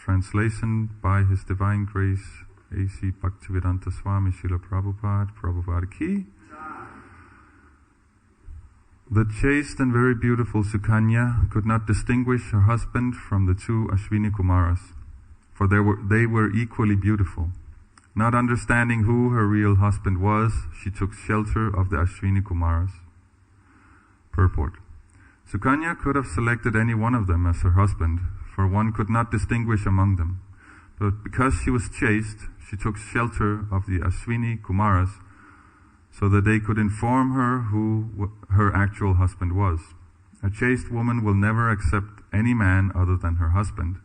Translation by His Divine Grace, A.C. Bhaktivedanta Swami Srila Prabhupada, Prabhupada Ki. The chaste and very beautiful Sukanya could not distinguish her husband from the two Ashwini Kumaras, for they were equally beautiful. Not understanding who her real husband was, she took shelter of the Ashwini Kumaras. Purport. Sukanya could have selected any one of them as her husband, for one could not distinguish among them. But because she was chaste, she took shelter of the Ashwini Kumaras, so that they could inform her who her actual husband was. A chaste woman will never accept any man other than her husband,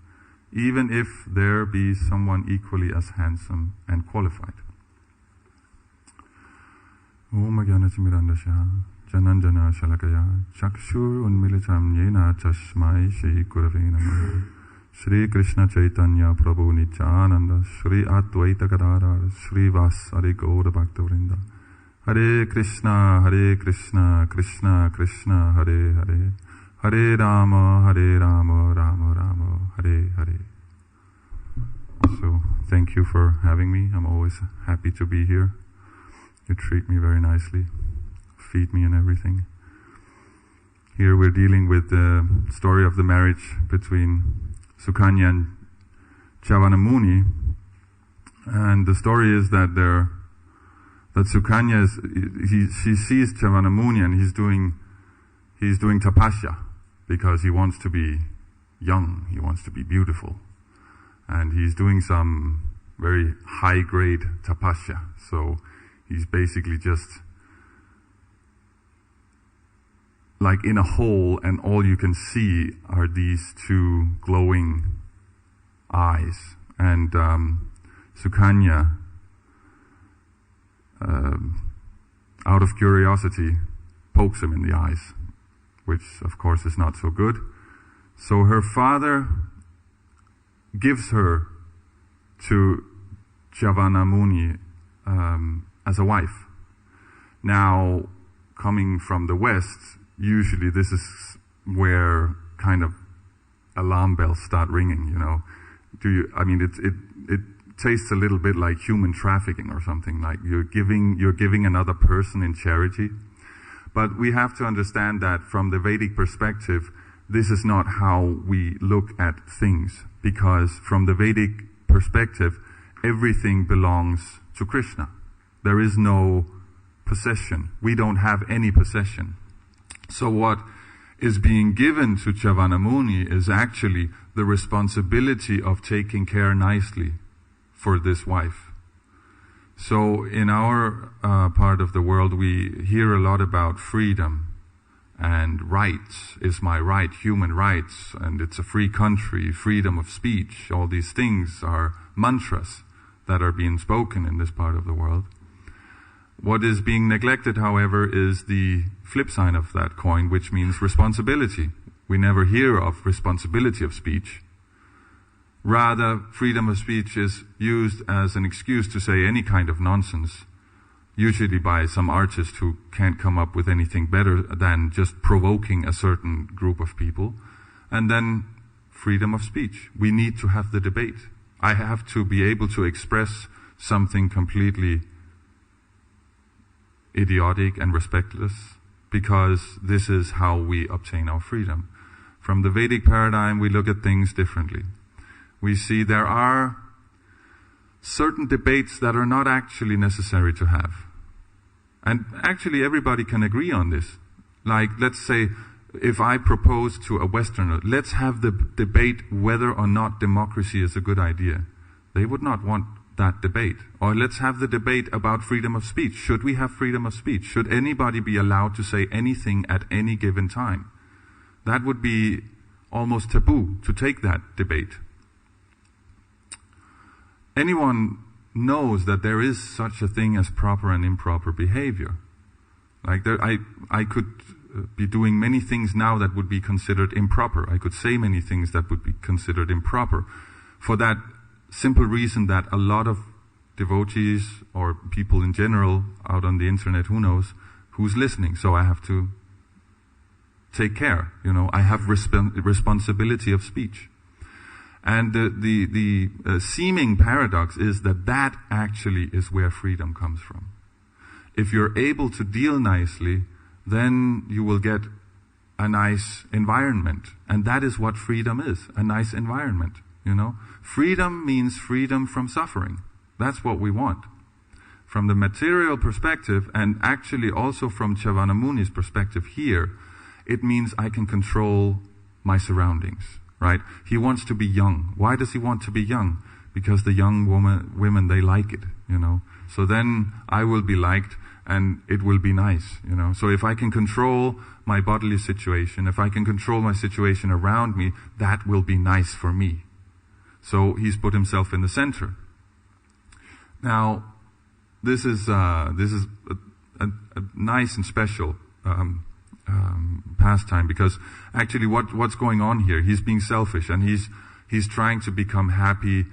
even if there be someone equally as handsome and qualified. Om Jnana Janandana Shalakaya Chakshur Unmilitam Yena Chashmai Shri Gurave Namaha Shri Krishna Chaitanya Prabhu Nityananda Shri Advaita Gadadhar Shri Vasari Gaura Bhaktavrinda Hare Krishna Krishna Krishna Hare Hare Hare Rama Rama Rama Hare Hare. So thank you for having me. I'm always happy to be here. You treat me very nicely, feed me and everything. Here we're dealing with the story of the marriage between Sukanya and Chavanamuni, and the story is that Sukanya she sees Chavanamuni and he's doing tapasya because he wants to be young, he wants to be beautiful, and he's doing some very high grade tapasya. So he's basically just like in a hole, and all you can see are these two glowing eyes. And Sukanya, out of curiosity, pokes him in the eyes, which of course is not so good. So her father gives her to Chavanamuni as a wife. Now, coming from the West, usually this is where kind of alarm bells start ringing, you know. It tastes a little bit like human trafficking or something, like you're giving another person in charity. But we have to understand that from the Vedic perspective, this is not how we look at things, because from the Vedic perspective, everything belongs to Krishna. There is no possession. We don't have any possession. So what is being given to Chavanamuni is actually the responsibility of taking care nicely for this wife. So in our part of the world, we hear a lot about freedom and rights. Is my right, human rights, and it's a free country, freedom of speech. All these things are mantras that are being spoken in this part of the world. What is being neglected, however, is the flip side of that coin, which means responsibility. We never hear of responsibility of speech. Rather, freedom of speech is used as an excuse to say any kind of nonsense, usually by some artist who can't come up with anything better than just provoking a certain group of people. And then freedom of speech. We need to have the debate. I have to be able to express something completely idiotic and respectless, because this is how we obtain our freedom. From the Vedic paradigm, we look at things differently. We see there are certain debates that are not actually necessary to have. And actually everybody can agree on this. Like, let's say, if I propose to a Westerner, let's have the debate whether or not democracy is a good idea. They would not want that debate. Or let's have the debate about freedom of speech. Should we have freedom of speech? Should anybody be allowed to say anything at any given time? That would be almost taboo to take that debate. Anyone knows that there is such a thing as proper and improper behavior. Like I could be doing many things now that would be considered improper. I could say many things that would be considered improper. For that simple reason that a lot of devotees or people in general out on the internet, who knows, who's listening. So I have to take care, you know. I have responsibility of speech. And the seeming paradox is that that actually is where freedom comes from. If you're able to deal nicely, then you will get a nice environment. And that is what freedom is, a nice environment, you know. Freedom means freedom from suffering. That's what we want. From the material perspective, and actually also from Chavanamuni's perspective here, it means I can control my surroundings, right? He wants to be young. Why does he want to be young? Because the young women, they like it, you know. So then I will be liked and it will be nice, you know. So if I can control my bodily situation, if I can control my situation around me, that will be nice for me. So he's put himself in the center. Now, this is a nice and special pastime, because actually what's going on here, he's being selfish and he's trying to become happy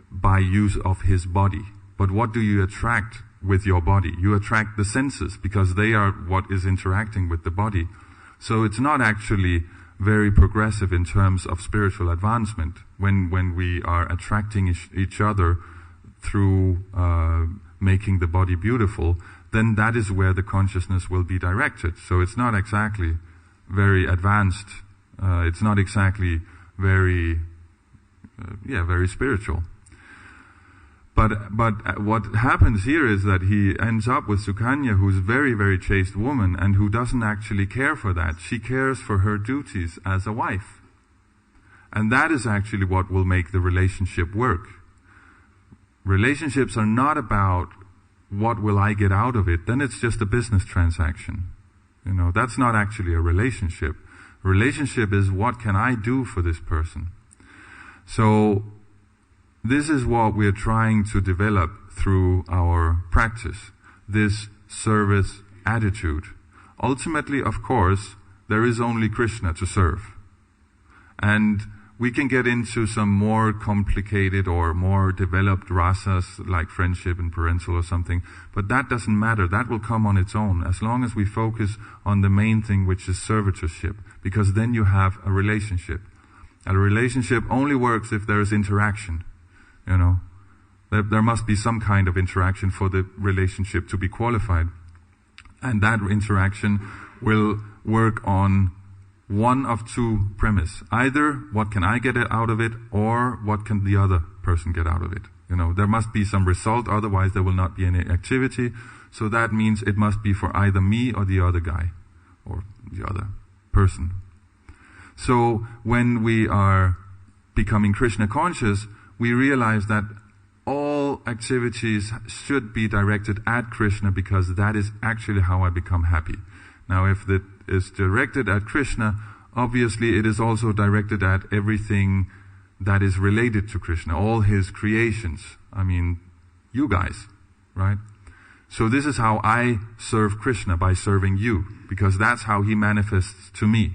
by use of his body. But what do you attract with your body? You attract the senses, because they are what is interacting with the body. So it's not actually very progressive in terms of spiritual advancement when we are attracting each other through making the body beautiful. Then that is where the consciousness will be directed. So it's not exactly very advanced. It's not exactly very spiritual. But what happens here is that he ends up with Sukanya, who's a very, very chaste woman and who doesn't actually care for that. She cares for her duties as a wife. And that is actually what will make the relationship work. Relationships are not about what will I get out of it. Then it's just a business transaction. You know, that's not actually a relationship. A relationship is what can I do for this person. So this is what we're trying to develop through our practice, this service attitude. Ultimately, of course, there is only Krishna to serve. And we can get into some more complicated or more developed rasas like friendship and parental or something, but that doesn't matter. That will come on its own as long as we focus on the main thing, which is servitorship, because then you have a relationship. A relationship only works if there is interaction. You know, there must be some kind of interaction for the relationship to be qualified. And that interaction will work on one of two premises. Either what can I get out of it, or what can the other person get out of it. You know, there must be some result, otherwise there will not be any activity. So that means it must be for either me or the other guy, or the other person. So when we are becoming Krishna conscious, we realize that all activities should be directed at Krishna, because that is actually how I become happy. Now, if it is directed at Krishna, obviously it is also directed at everything that is related to Krishna, all his creations. I mean, you guys, right? So this is how I serve Krishna, by serving you, because that's how he manifests to me.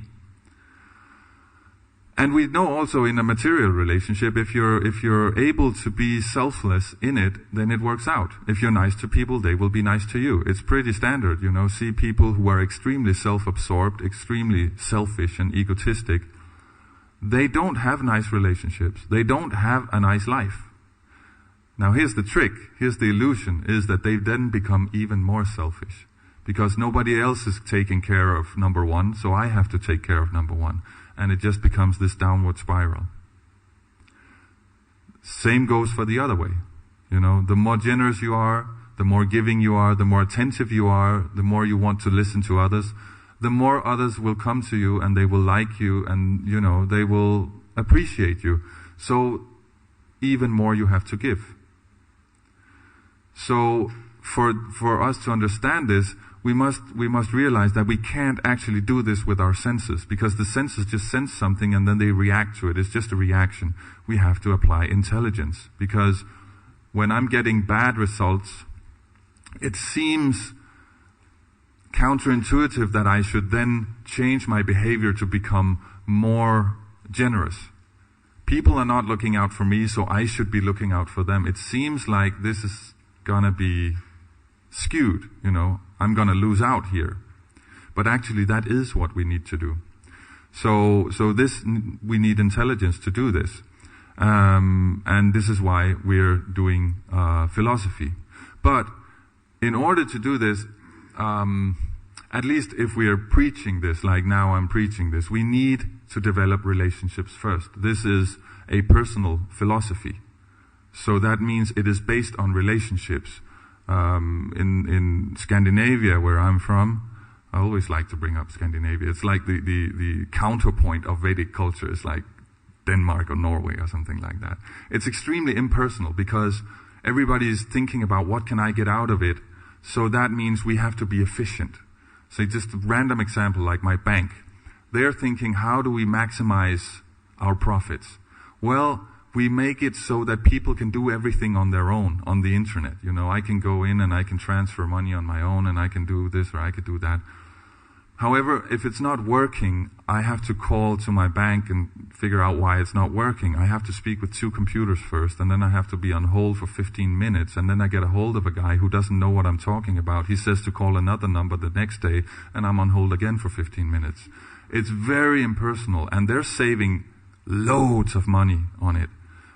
And we know also in a material relationship, if you're able to be selfless in it, then it works out. If you're nice to people, they will be nice to you. It's pretty standard, you know. See people who are extremely self-absorbed, extremely selfish and egotistic. They don't have nice relationships. They don't have a nice life. Now here's the trick, here's the illusion, is that they then become even more selfish. Because nobody else is taking care of number one, so I have to take care of number one. And it just becomes this downward spiral. Same goes for the other way. You know, the more generous you are, the more giving you are, the more attentive you are, the more you want to listen to others, the more others will come to you and they will like you and, you know, they will appreciate you. So even more you have to give. So for us to understand this, we must realize that we can't actually do this with our senses, because the senses just sense something and then they react to it. It's just a reaction. We have to apply intelligence, because when I'm getting bad results, it seems counterintuitive that I should then change my behavior to become more generous. People are not looking out for me, so I should be looking out for them. It seems like this is gonna be skewed, you know. I'm going to lose out here. But actually that is what we need to do. So we need intelligence to do this. And this is why we're doing philosophy. But in order to do this, at least if we are preaching this, like now I'm preaching this, we need to develop relationships first. This is a personal philosophy. So that means it is based on relationships. In Scandinavia, where I'm from, I always like to bring up Scandinavia. It's like the counterpoint of Vedic culture. It's like Denmark or Norway or something like that. It's extremely impersonal because everybody is thinking about what can I get out of it. So that means we have to be efficient. So just a random example, like my bank. They're thinking, how do we maximize our profits? Well, we make it so that people can do everything on their own, on the internet. You know, I can go in and I can transfer money on my own and I can do this or I could do that. However, if it's not working, I have to call to my bank and figure out why it's not working. I have to speak with 2 computers first, and then I have to be on hold for 15 minutes, and then I get a hold of a guy who doesn't know what I'm talking about. He says to call another number the next day, and I'm on hold again for 15 minutes. It's very impersonal, and they're saving loads of money on it.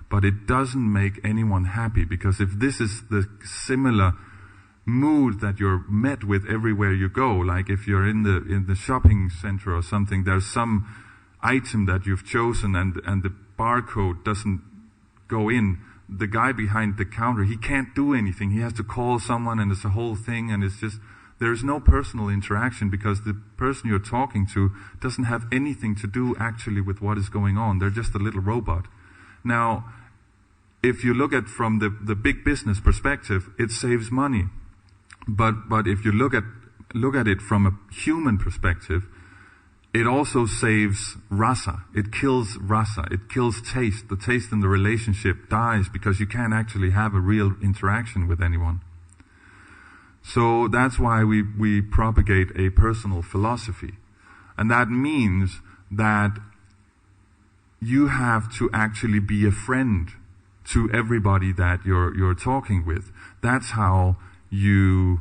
But it doesn't make anyone happy, because if this is the similar mood that you're met with everywhere you go, like if you're in the shopping center or something, there's some item that you've chosen and the barcode doesn't go in, the guy behind the counter, he can't do anything. He has to call someone, and it's a whole thing, and it's just, there's no personal interaction because the person you're talking to doesn't have anything to do actually with what is going on. They're just a little robot. Now, if you look at from the big business perspective, it saves money. But if you look at it from a human perspective, it also saves rasa. It kills rasa. It kills taste. The taste in the relationship dies because you can't actually have a real interaction with anyone. So that's why we propagate a personal philosophy. And that means that you have to actually be a friend to everybody that you're talking with. That's how you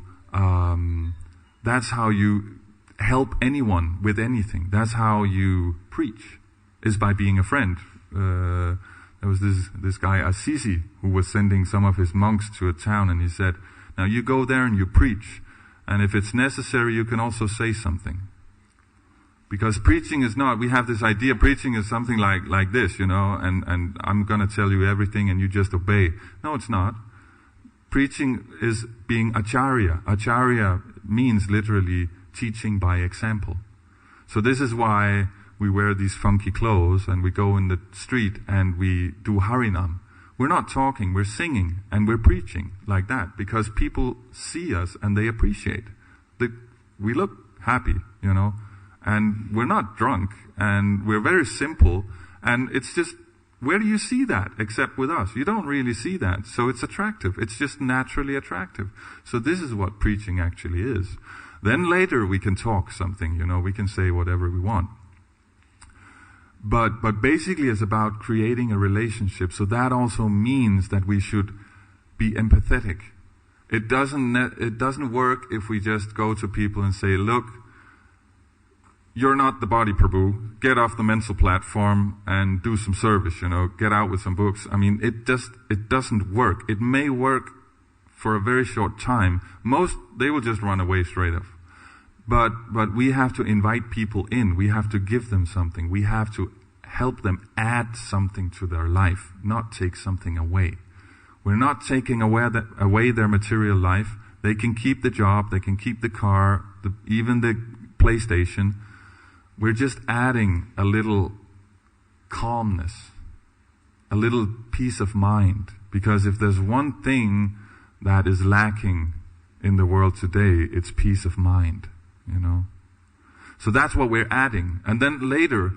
help anyone with anything. That's how you preach, is by being a friend. There was this guy Assisi who was sending some of his monks to a town, and he said, now you go there and you preach, and if it's necessary you can also say something. Because preaching is not, we have this idea, preaching is something like this, you know, and I'm going to tell you everything and you just obey. No, it's not. Preaching is being acharya. Acharya means literally teaching by example. So this is why we wear these funky clothes and we go in the street and we do harinam. We're not talking, we're singing and we're preaching like that because people see us and they appreciate. We look happy, you know, and we're not drunk and we're very simple, and it's just, where do you see that except with us? You don't really see that. So it's attractive. It's just naturally attractive. So this is what preaching actually is. Then later we can talk something, you know, we can say whatever we want. But basically it's about creating a relationship. So that also means that we should be empathetic. It doesn't work if we just go to people and say, look, you're not the body Prabhu, get off the mental platform and do some service, you know, get out with some books. I mean, it doesn't work. It may work for a very short time. They will just run away straight off. But we have to invite people in. We have to give them something. We have to help them add something to their life, not take something away. We're not taking away their material life. They can keep the job, they can keep the car, even the PlayStation. We're just adding a little calmness, a little peace of mind. Because if there's one thing that is lacking in the world today, it's peace of mind, you know. So that's what we're adding. And then later,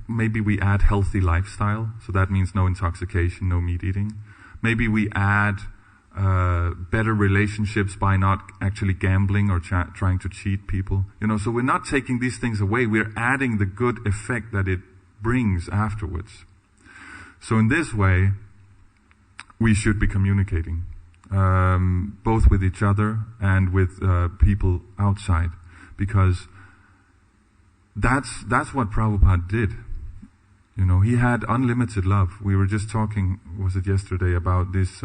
maybe we add healthy lifestyle. So that means no intoxication, no meat eating. Maybe we add better relationships by not actually gambling or trying to cheat people. You know, so we're not taking these things away. We're adding the good effect that it brings afterwards. So in this way, we should be communicating, both with each other and with people outside, because that's what Prabhupada did. You know, he had unlimited love. We were just talking, was it yesterday, about this,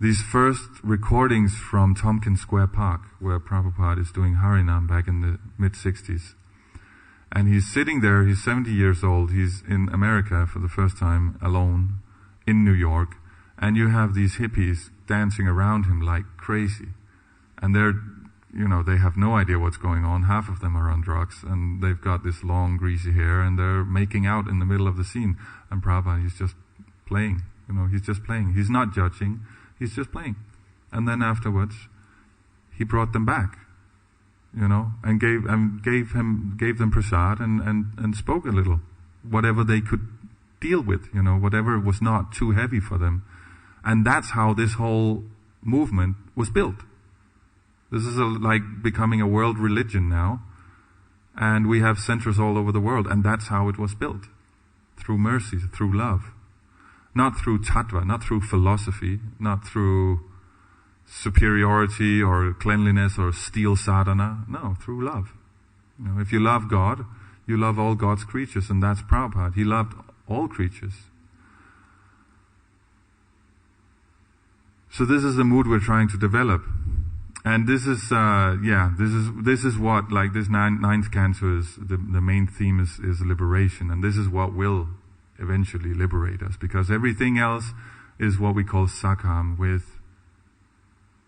these first recordings from Tompkins Square Park, where Prabhupada is doing Harinam back in the mid-60s. And he's sitting there, he's 70 years old, he's in America for the first time, alone, in New York, and you have these hippies dancing around him like crazy. And they're, you know, they have no idea what's going on. Half of them are on drugs, and they've got this long, greasy hair, and they're making out in the middle of the scene. And Prabhupada, he's just playing, you know, he's just playing. He's not judging, he's just playing. And then afterwards, he brought them back, you know, and gave them prasad and spoke a little, whatever they could deal with, you know, whatever was not too heavy for them. And that's how this whole movement was built. This is like becoming a world religion now, and we have centers all over the world, and that's how it was built, through mercy, through love. Not through tattva, not through philosophy, not through superiority or cleanliness or steel sadhana. No, through love. You know, if you love God, you love all God's creatures, and that's Prabhupada. He loved all creatures. So this is the mood we're trying to develop. And this is, this is what, like this ninth canto is, the main theme is liberation, and this is what will eventually liberate us, because everything else is what we call sakam, with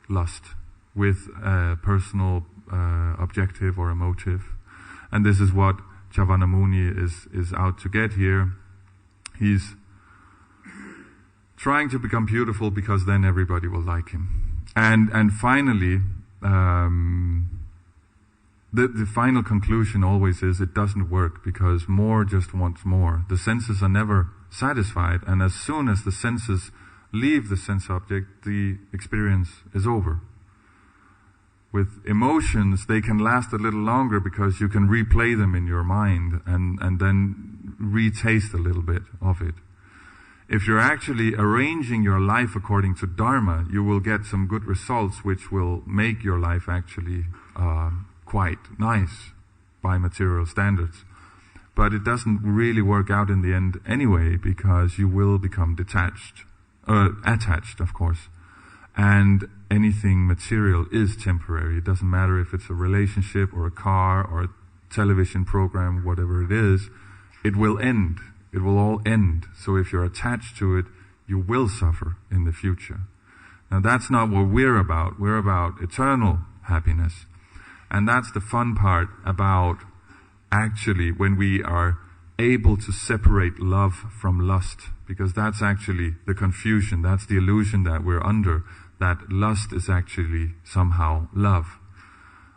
lust, with a personal objective or a motive. And this is what Chavanamuni is out to get here. He's trying to become beautiful because then everybody will like him. And finally, the final conclusion always is it doesn't work, because more just wants more. The senses are never satisfied, and as soon as the senses leave the sense object, the experience is over. With emotions, they can last a little longer because you can replay them in your mind and then retaste a little bit of it. If you're actually arranging your life according to Dharma, you will get some good results which will make your life actually quite nice by material standards. But it doesn't really work out in the end anyway, because you will become attached, of course. And anything material is temporary. It doesn't matter if it's a relationship or a car or a television program, whatever it is, it will end. It will all end. So if you're attached to it, you will suffer in the future. Now that's not what we're about. We're about eternal happiness. And that's the fun part about actually when we are able to separate love from lust. Because that's actually the confusion. That's the illusion that we're under. That lust is actually somehow love.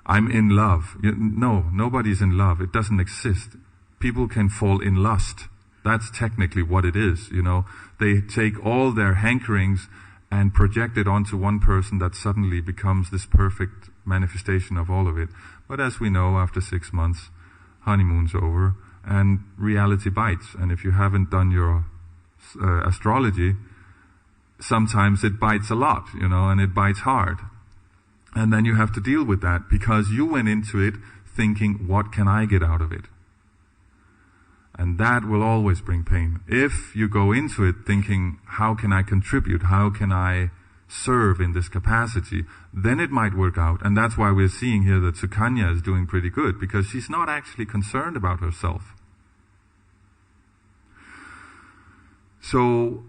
I'm in love. No, nobody's in love. It doesn't exist. People can fall in lust. That's technically what it is, you know. They take all their hankerings and project it onto one person that suddenly becomes this perfect manifestation of all of it. But as we know, after 6 months, honeymoon's over and reality bites. And if you haven't done your astrology, sometimes it bites a lot, you know, and it bites hard. And then you have to deal with that because you went into it thinking, what can I get out of it? And that will always bring pain. If you go into it thinking, how can I contribute? How can I serve in this capacity? Then it might work out. And that's why we're seeing here that Sukanya is doing pretty good, because she's not actually concerned about herself. So,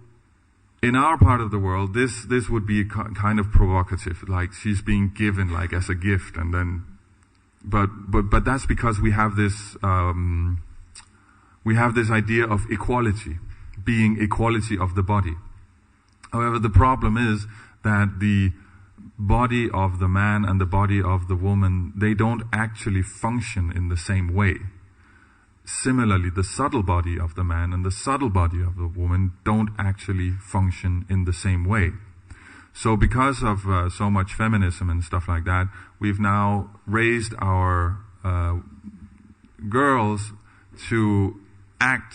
in our part of the world, this would be kind of provocative. Like, she's being given, like, as a gift, and then, but that's because we have this, idea of equality, being equality of the body. However, the problem is that the body of the man and the body of the woman, they don't actually function in the same way. Similarly, the subtle body of the man and the subtle body of the woman don't actually function in the same way. So because of so much feminism and stuff like that, we've now raised our girls to act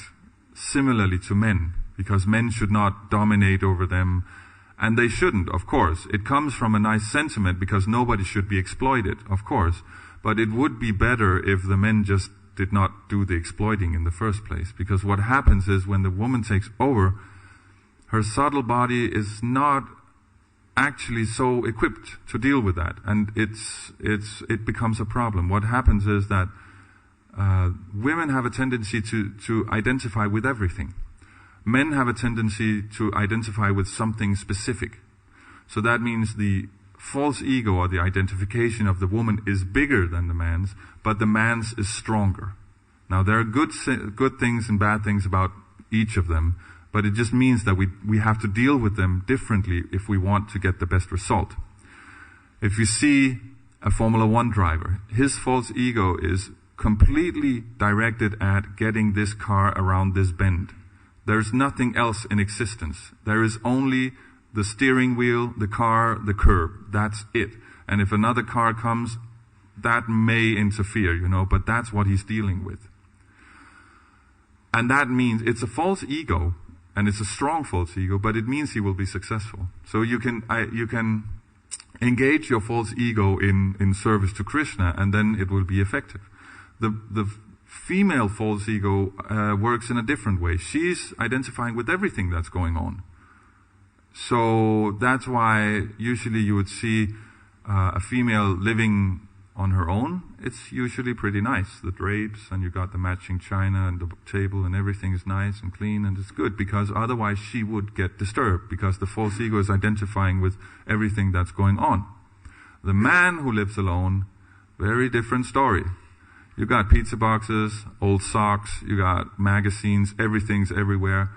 similarly to men, because men should not dominate over them, and they shouldn't, of course. It comes from a nice sentiment because nobody should be exploited, of course, but it would be better if the men just did not do the exploiting in the first place. Because what happens is when the woman takes over, her subtle body is not actually so equipped to deal with that, and it becomes a problem. What happens is that women have a tendency to identify with everything. Men have a tendency to identify with something specific. So that means the false ego or the identification of the woman is bigger than the man's, but the man's is stronger. Now there are good things and bad things about each of them, but it just means that we have to deal with them differently if we want to get the best result. If you see a Formula 1 driver, his false ego is completely directed at getting this car around this bend. There's nothing else in existence. There is only the steering wheel, the car, the curb. That's it. And if another car comes, that may interfere, but that's what he's dealing with. And that means it's a false ego, and it's a strong false ego, but it means he will be successful. So you can engage your false ego in service to Krishna, and then it will be effective. The female false ego works in a different way. She's identifying with everything that's going on. So that's why usually you would see a female living on her own. It's usually pretty nice. The drapes, and you got the matching china, and the table, and everything is nice and clean, and it's good, because otherwise she would get disturbed, because the false ego is identifying with everything that's going on. The man who lives alone, very different story. You got pizza boxes, old socks, you got magazines, everything's everywhere.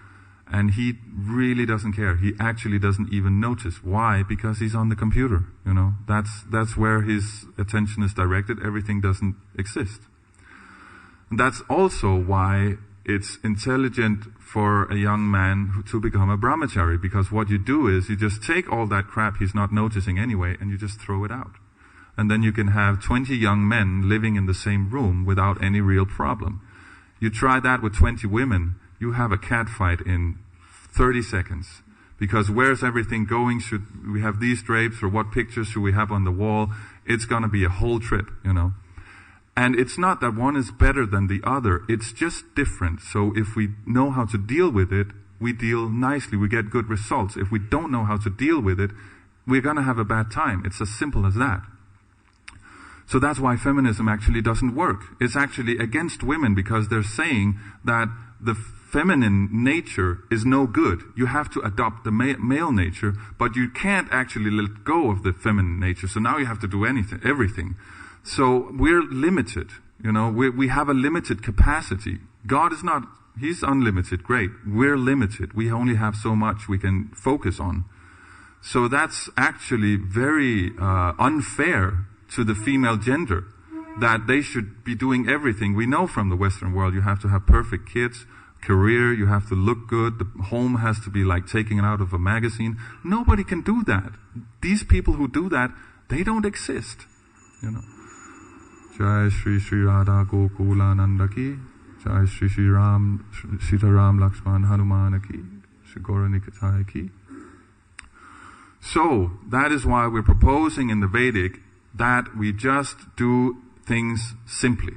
And he really doesn't care. He actually doesn't even notice. Why? Because he's on the computer, That's where his attention is directed. Everything doesn't exist. And that's also why it's intelligent for a young man to become a brahmachari, because what you do is you just take all that crap he's not noticing anyway, and you just throw it out. And then you can have 20 young men living in the same room without any real problem. You try that with 20 women, you have a cat fight in 30 seconds. Because where's everything going? Should we have these drapes, or what pictures should we have on the wall? It's going to be a whole trip, And it's not that one is better than the other. It's just different. So if we know how to deal with it, we deal nicely. We get good results. If we don't know how to deal with it, we're going to have a bad time. It's as simple as that. So that's why feminism actually doesn't work. It's actually against women, because they're saying that the feminine nature is no good. You have to adopt the male nature, but you can't actually let go of the feminine nature. So now you have to do everything. So we're limited. We have a limited capacity. God is not, He's unlimited. Great. We're limited. We only have so much we can focus on. So that's actually very unfair to the female gender, that they should be doing everything. We know from the Western world you have to have perfect kids, career, you have to look good, the home has to be like taken out of a magazine. Nobody can do that. These people who do that, they don't exist. Jai Shri Shri Radha Gokula Nanda ki, Jai Shri Shri Ram, Sita Ram Lakshman Hanuman ki, Shri Gaura Nikataya ki. So, that is why we're proposing in the Vedic that we just do things simply.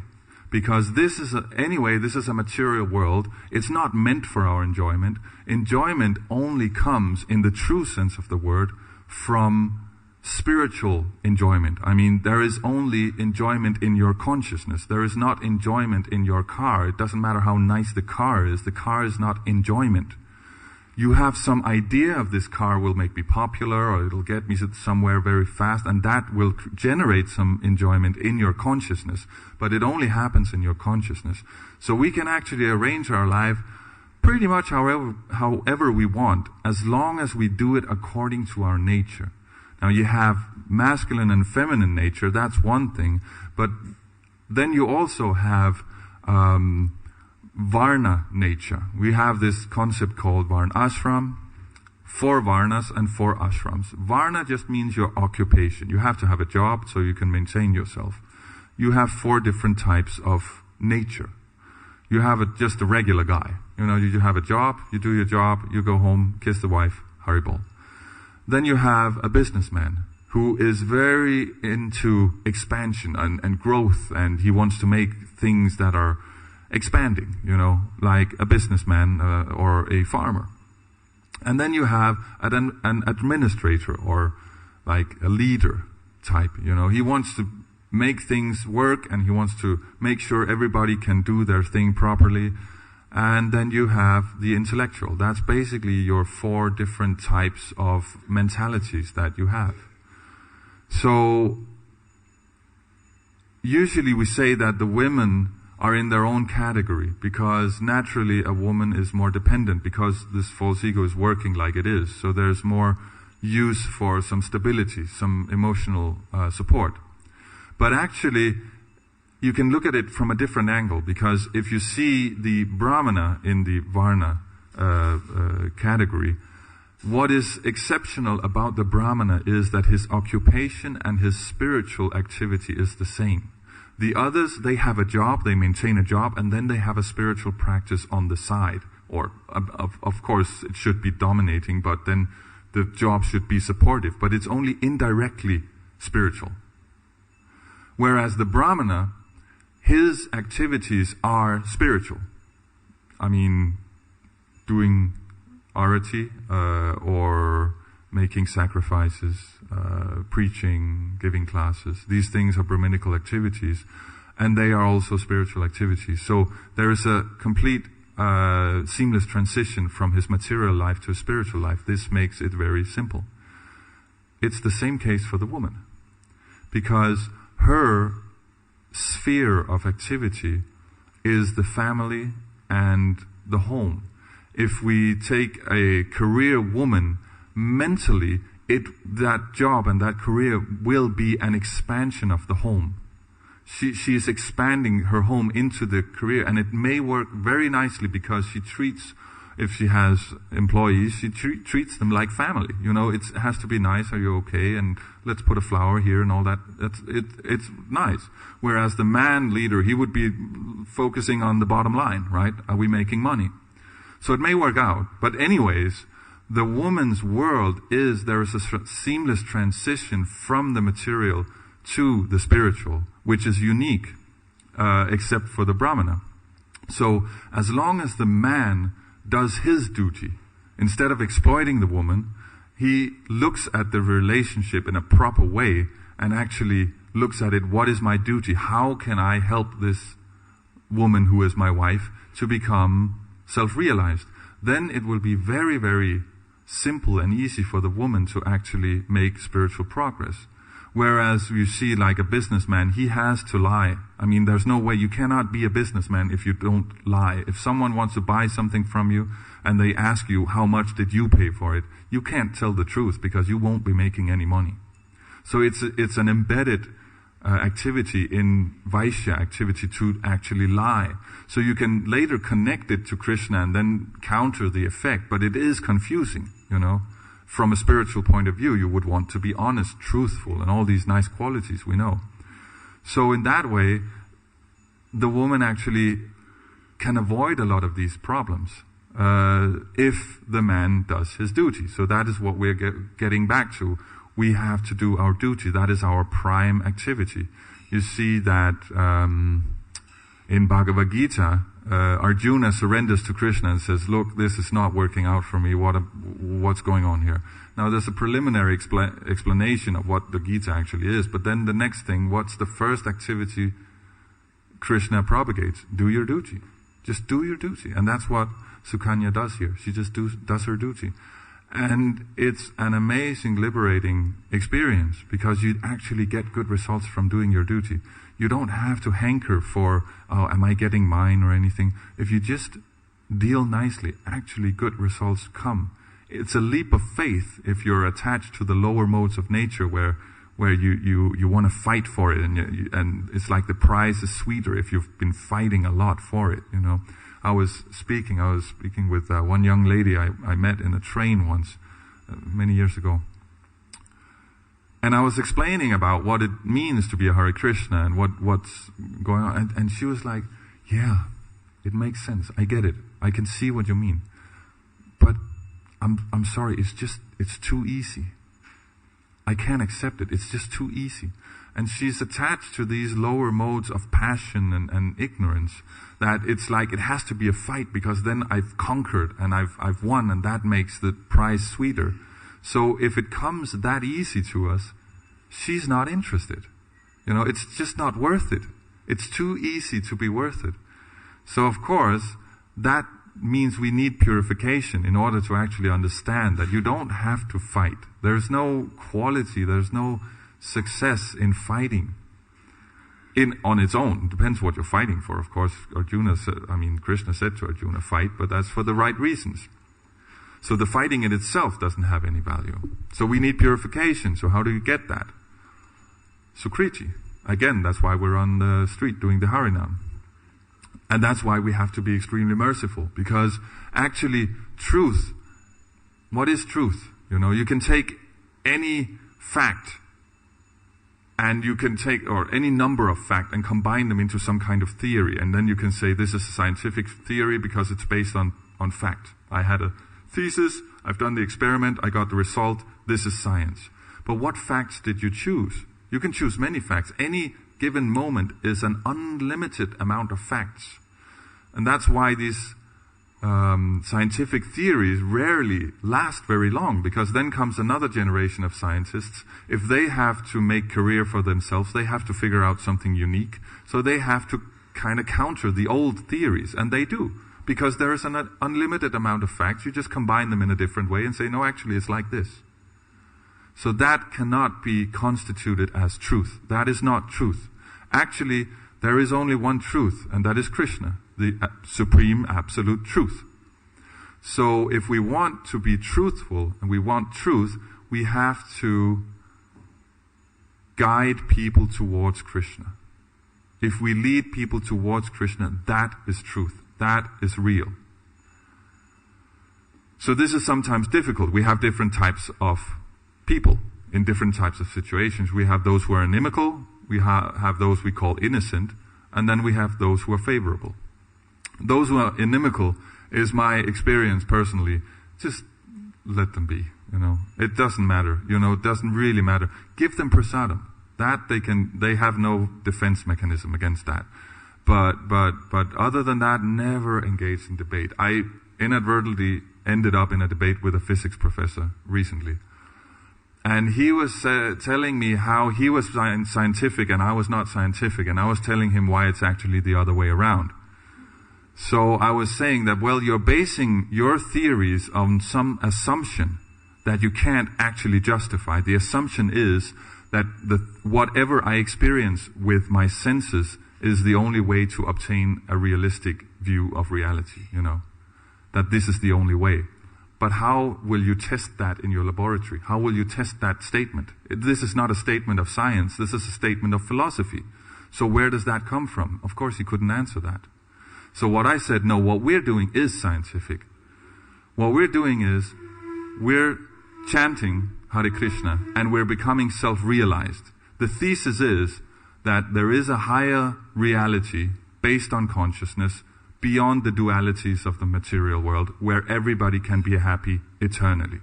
Because this is a material world. It's not meant for our enjoyment. Enjoyment only comes, in the true sense of the word, from spiritual enjoyment. I mean, there is only enjoyment in your consciousness. There is not enjoyment in your car. It doesn't matter how nice the car is. The car is not enjoyment. You have some idea of this car will make me popular, or it'll get me somewhere very fast, and that will generate some enjoyment in your consciousness. But it only happens in your consciousness. So we can actually arrange our life pretty much however we want, as long as we do it according to our nature. Now you have masculine and feminine nature, that's one thing, but then you also have Varna nature. We have this concept called Varna Ashram, 4 Varnas and 4 Ashrams. Varna just means your occupation. You have to have a job so you can maintain yourself. You have 4 different types of nature. You have just a regular guy. You have a job, you do your job, you go home, kiss the wife, Haribol. Then you have a businessman who is very into expansion and growth, and he wants to make things that are expanding, like a businessman or a farmer. And then you have an administrator or like a leader type, he wants to make things work and he wants to make sure everybody can do their thing properly. And then you have the intellectual. That's basically your 4 different types of mentalities that you have. So usually we say that the women are in their own category because naturally a woman is more dependent because this false ego is working like it is. So there's more use for some stability, some emotional support. But actually, you can look at it from a different angle, because if you see the Brahmana in the Varna category, what is exceptional about the Brahmana is that his occupation and his spiritual activity is the same. The others, they have a job, they maintain a job, and then they have a spiritual practice on the side. Or, of course, it should be dominating, but then the job should be supportive. But it's only indirectly spiritual. Whereas the Brahmana, his activities are spiritual. I mean, doing arati, or making sacrifices, preaching, giving classes. These things are Brahminical activities, and they are also spiritual activities. So there is a complete seamless transition from his material life to his spiritual life. This makes it very simple. It's the same case for the woman, because her sphere of activity is the family and the home. If we take a career woman, mentally, that job and that career will be an expansion of the home. She is expanding her home into the career, and it may work very nicely because she treats, if she has employees, she treats them like family. It has to be nice. Are you okay? And let's put a flower here and all that. It's nice. Whereas the man leader, he would be focusing on the bottom line, right? Are we making money? So it may work out. But anyways, the woman's world there is a seamless transition from the material to the spiritual, which is unique, except for the Brahmana. So as long as the man does his duty, instead of exploiting the woman, he looks at the relationship in a proper way and actually looks at it, what is my duty? How can I help this woman who is my wife to become self-realized? Then it will be very, very simple and easy for the woman to actually make spiritual progress. Whereas you see like a businessman, he has to lie. I mean, there's no way, you cannot be a businessman if you don't lie. If someone wants to buy something from you and they ask you how much did you pay for it, you can't tell the truth because you won't be making any money. So it's an embedded activity in Vaishya activity to actually lie. So you can later connect it to Krishna and then counter the effect, but it is confusing, From a spiritual point of view, you would want to be honest, truthful, and all these nice qualities we know. So in that way, the woman actually can avoid a lot of these problems if the man does his duty. So that is what we're getting back to. We have to do our duty. That is our prime activity. You see that in Bhagavad Gita, Arjuna surrenders to Krishna and says, look, this is not working out for me. What's going on here? Now, there's a preliminary explanation of what the Gita actually is, but then the next thing, what's the first activity Krishna propagates? Do your duty. Just do your duty. And that's what Sukanya does here. She just does her duty. And it's an amazing, liberating experience because you actually get good results from doing your duty. You don't have to hanker for, oh, am I getting mine or anything. If you just deal nicely, actually good results come. It's a leap of faith if you're attached to the lower modes of nature where you want to fight for it and it's like the prize is sweeter if you've been fighting a lot for it, I was speaking with one young lady I met in a train once, many years ago. And I was explaining about what it means to be a Hare Krishna and what's going on. And she was like, yeah, it makes sense. I get it. I can see what you mean. But I'm sorry, it's too easy. I can't accept it. It's just too easy. And she's attached to these lower modes of passion and ignorance, that it's like it has to be a fight, because then I've conquered and I've won, and that makes the prize sweeter. So if it comes that easy to us, she's not interested. It's just not worth it. It's too easy to be worth it. So of course, that means we need purification in order to actually understand that you don't have to fight. There's no quality, there's no success in fighting on its own. It depends what you're fighting for, of course. Krishna said to Arjuna, fight, but that's for the right reasons. So the fighting in itself doesn't have any value. So we need purification. So how do you get that? Sukriti. Again, that's why we're on the street doing the Harinam. And that's why we have to be extremely merciful. Because actually, truth, what is truth? You can take any fact, and you can take, or any number of facts, and combine them into some kind of theory. And then you can say this is a scientific theory because it's based on fact. I had a thesis, I've done the experiment, I got the result, this is science. But what facts did you choose? You can choose many facts. Any given moment is an unlimited amount of facts. And that's why these scientific theories rarely last very long, because then comes another generation of scientists. If they have to make career for themselves, they have to figure out something unique. So they have to kind of counter the old theories, and they do. Because there is an unlimited amount of facts. You just combine them in a different way and say, no, actually it's like this. So that cannot be constituted as truth. That is not truth. Actually, there is only one truth, and that is Krishna, the supreme absolute truth. So if we want to be truthful and we want truth, we have to guide people towards Krishna. If we lead people towards Krishna, that is truth. That is real. So this is sometimes difficult. We have different types of people in different types of situations. We have those who are inimical, we have those we call innocent, and then we have those who are favorable. Those who are inimical is my experience personally. Just let them be, It doesn't matter, it doesn't really matter. Give them prasadam. That they have no defense mechanism against that. But other than that, never engage in debate. I inadvertently ended up in a debate with a physics professor recently. And he was telling me how he was scientific and I was not scientific. And I was telling him why it's actually the other way around. So I was saying that, well, you're basing your theories on some assumption that you can't actually justify. The assumption is that whatever I experience with my senses is the only way to obtain a realistic view of reality, That this is the only way. But how will you test that in your laboratory? How will you test that statement? This is not a statement of science, this is a statement of philosophy. So where does that come from? Of course he couldn't answer that. So what I said, no, what we're doing is scientific. What we're doing is, we're chanting Hare Krishna and we're becoming self-realized. The thesis is that there is a higher reality based on consciousness beyond the dualities of the material world, where everybody can be happy eternally.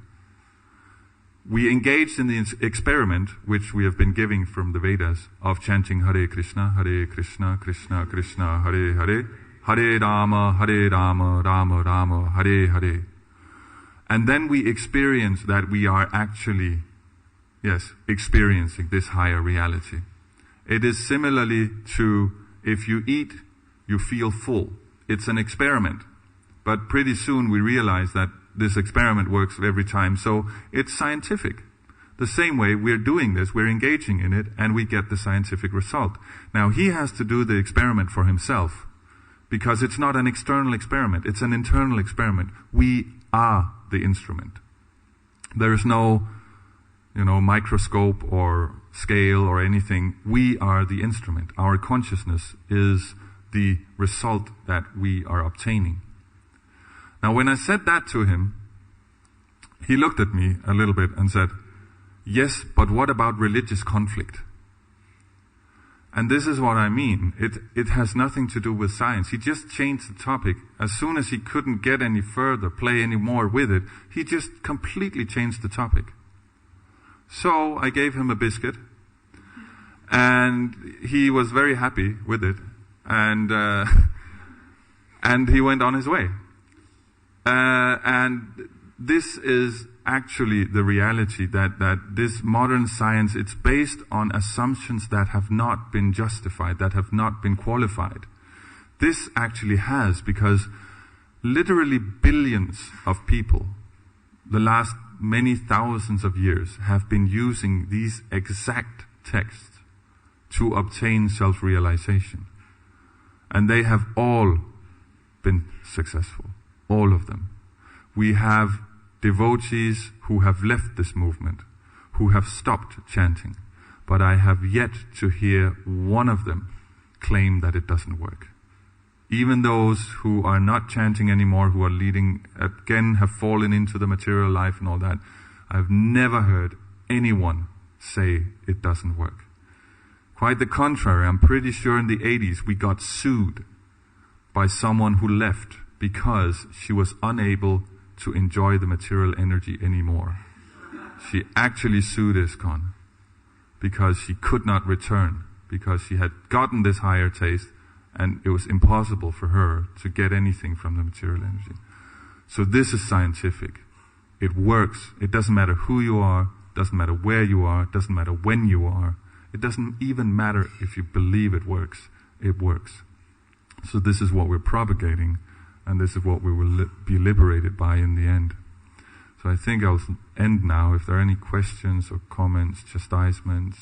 We engaged in the experiment, which we have been giving from the Vedas, of chanting Hare Krishna, Krishna Krishna, Hare Hare, Hare Rama, Rama Rama, Hare Hare. And then we experience that we are actually, experiencing this higher reality. It is similarly to, if you eat, you feel full. It's an experiment. But pretty soon we realize that this experiment works every time. So it's scientific. The same way we're doing this, we're engaging in it, and we get the scientific result. Now he has to do the experiment for himself, because it's not an external experiment, it's an internal experiment. We are the instrument. There is no, microscope or scale or anything. We are the instrument. Our consciousness is the result that we are obtaining. Now when I said that to him, he looked at me a little bit and said, yes, but what about religious conflict? And this is what I mean. It has nothing to do with science. He just changed the topic. As soon as he couldn't get any further, play any more with it, he just completely changed the topic. So I gave him a biscuit And he was very happy with it. And he went on his way. And this is actually the reality, that this modern science, it's based on assumptions that have not been justified, that have not been qualified. This actually has, because literally billions of people, the last many thousands of years, have been using these exact texts to obtain self-realization. And they have all been successful, all of them. We have devotees who have left this movement, who have stopped chanting, but I have yet to hear one of them claim that it doesn't work. Even those who are not chanting anymore, who are leading, again, have fallen into the material life and all that, I've never heard anyone say it doesn't work. Quite the contrary, I'm pretty sure in the 80s we got sued by someone who left because she was unable to enjoy the material energy anymore. She actually sued ISKCON because she could not return, because she had gotten this higher taste and it was impossible for her to get anything from the material energy. So this is scientific. It works. It doesn't matter who you are, doesn't matter where you are, doesn't matter when you are. It doesn't even matter if you believe it works. It works. So this is what we're propagating, and this is what we will be liberated by in the end. So I think I'll end now. If there are any questions or comments, chastisements,